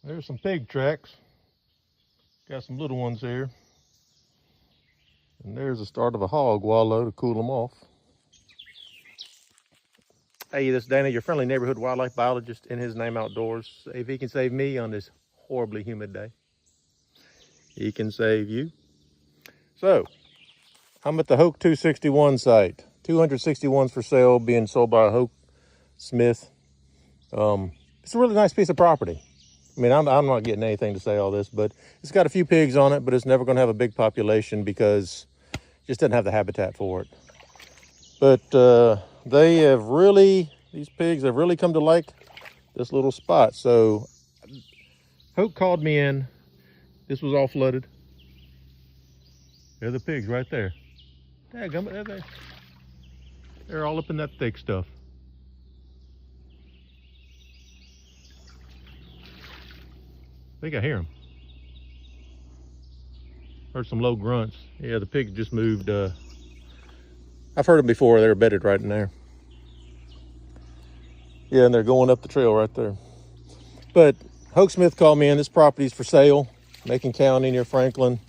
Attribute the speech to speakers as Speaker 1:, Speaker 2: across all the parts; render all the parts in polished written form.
Speaker 1: There's some pig tracks. Got some little ones here. And there's the start of a hog wallow to cool them off. Hey, this is Danny, your friendly neighborhood wildlife biologist in his name outdoors. If he can save me on this horribly humid day, he can save you. So, I'm at the Hoke 261 site. 261s for sale, being sold by Hoke Smith. It's a really nice piece of property. I mean, I'm not getting anything to say all this, but it's got a few pigs on it, but it's never going to have a big population because it just doesn't have the habitat for it. But these pigs have really come to like this little spot. So Hoke called me in. This was all flooded. They're the pigs right there. Dadgummit, they're all up in that thick stuff. I think I hear them. Heard some low grunts. Yeah, the pigs just moved. I've heard them before. They're bedded right in there. Yeah, and they're going up the trail right there. But Hoke Smith called me in. This property's for sale. Macon County near Franklin.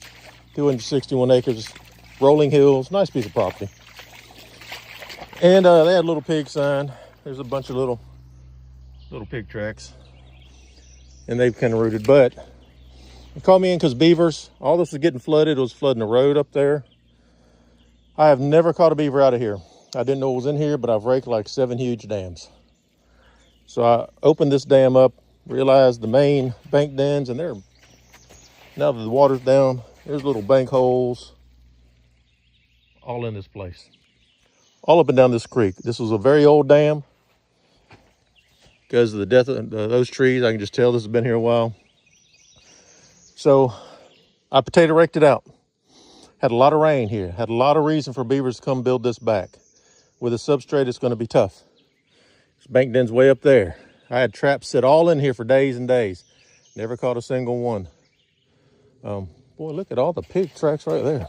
Speaker 1: 261 acres. Rolling hills. Nice piece of property. And they had a little pig sign. There's a bunch of little pig tracks. And they've kind of rooted. But they called me in because beavers. All this was getting flooded. It was flooding the road up there. I have never caught a beaver out of here. I didn't know it was in here, but I've raked like 7 huge dams. So I opened this dam up, realized the main bank dens, and now that the water's down, there's little bank holes all in this place. All up and down this creek. This was a very old dam. Because of the death of those trees, I can just tell this has been here a while. So I potato raked it out. Had a lot of rain here. Had a lot of reason for beavers to come build this back. With a substrate, it's going to be tough. This bank den's way up there. I had traps set all in here for days and days. Never caught a single one. Boy, look at all the pig tracks right there.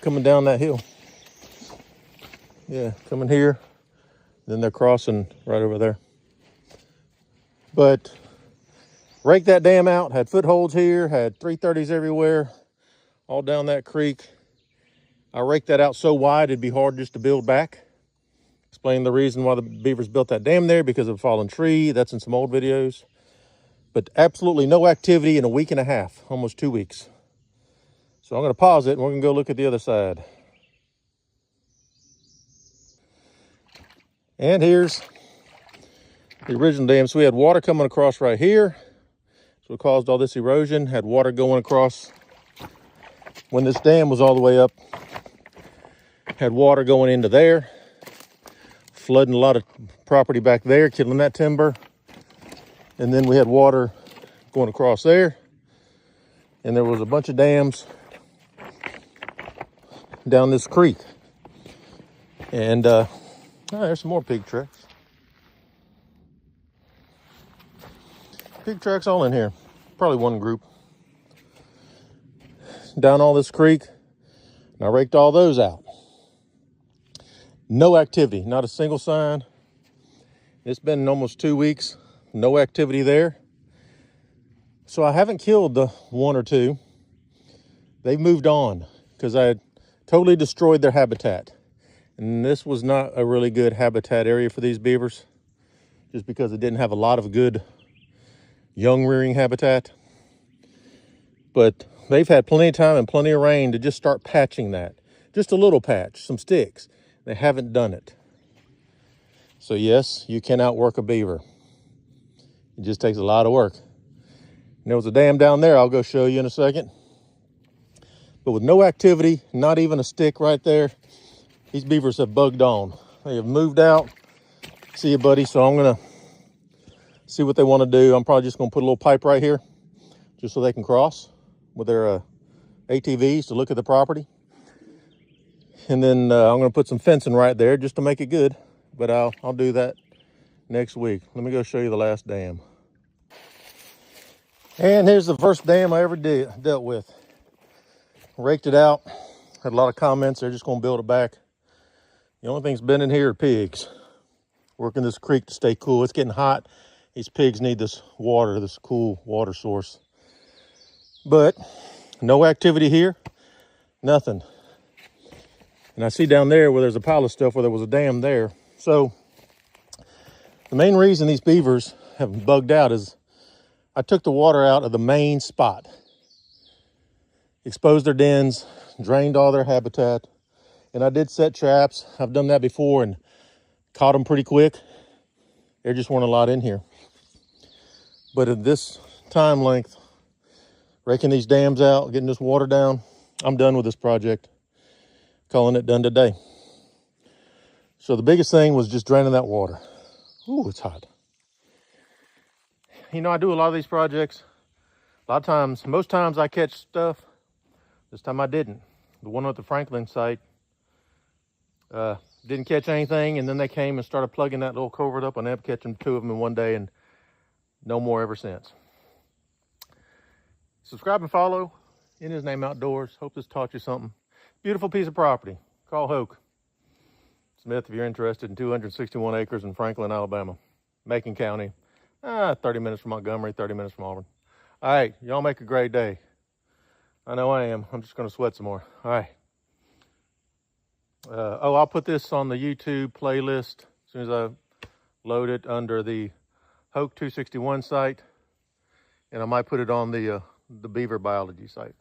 Speaker 1: Coming down that hill. Yeah, coming here. Then they're crossing right over there. But raked that dam out. Had footholds here. Had 330s everywhere. All down that creek. I raked that out so wide it'd be hard just to build back. Explain the reason why the beavers built that dam there, because of a fallen tree. That's in some old videos. But absolutely no activity in a week and a half, almost 2 weeks. So I'm going to pause it and we're going to go look at the other side. And here's the original dam. So we had water coming across right here. So it caused all this erosion. Had water going across when this dam was all the way up. Had water going into there. Flooding a lot of property back there, killing that timber. And then we had water going across there. And there was a bunch of dams down this creek. And there's some more pig tracks. Pig tracks all in here. Probably one group. Down all this creek. And I raked all those out. No activity, not a single sign. It's been almost 2 weeks. No activity there. So I haven't killed the one or two. They've moved on because I had totally destroyed their habitat. And this was not a really good habitat area for these beavers, just because it didn't have a lot of good young rearing habitat. But they've had plenty of time and plenty of rain to just start patching that. Just a little patch, some sticks. They haven't done it. So yes, you can outwork a beaver. It just takes a lot of work. And there was a dam down there I'll go show you in a second. But with no activity, not even a stick right there, these beavers have bugged on. They have moved out. See you, buddy. So I'm going to see what they want to do. I'm probably just going to put a little pipe right here just so they can cross with their ATVs to look at the property. And then I'm going to put some fencing right there just to make it good. But I'll do that next week. Let me go show you the last dam. And here's the first dam I ever dealt with. Raked it out. Had a lot of comments. They're just going to build it back. The only thing's been in here are pigs. Working this creek to stay cool. It's getting hot. These pigs need this water, this cool water source. But no activity here, nothing. And I see down there where there's a pile of stuff where there was a dam there. So the main reason these beavers have bugged out is I took the water out of the main spot, exposed their dens, drained all their habitat, and I did set traps. I've done that before and caught them pretty quick. There just weren't a lot in here. But at this time length, raking these dams out, getting this water down, I'm done with this project. Calling it done today. So the biggest thing was just draining that water. Ooh, it's hot. You know, I do a lot of these projects. A lot of times, most times I catch stuff. This time I didn't. The one at the Franklin site, didn't catch anything, and then they came and started plugging that little culvert up, and I ended up catching 2 of them in one day, and no more ever since. Subscribe and follow. In His Name Outdoors. Hope this taught you something. Beautiful piece of property. Call Hoke Smith if you're interested in 261 acres in Franklin, Alabama. Macon County. 30 minutes from Montgomery, 30 minutes from Auburn. All right, y'all make a great day. I know I am. I'm just going to sweat some more. All right. I'll put this on the YouTube playlist as soon as I load it under the Hoke 261 site. And I might put it on the Beaver biology site.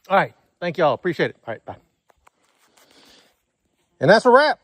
Speaker 1: All right. Thank y'all. Appreciate it. All right. Bye. And that's a wrap.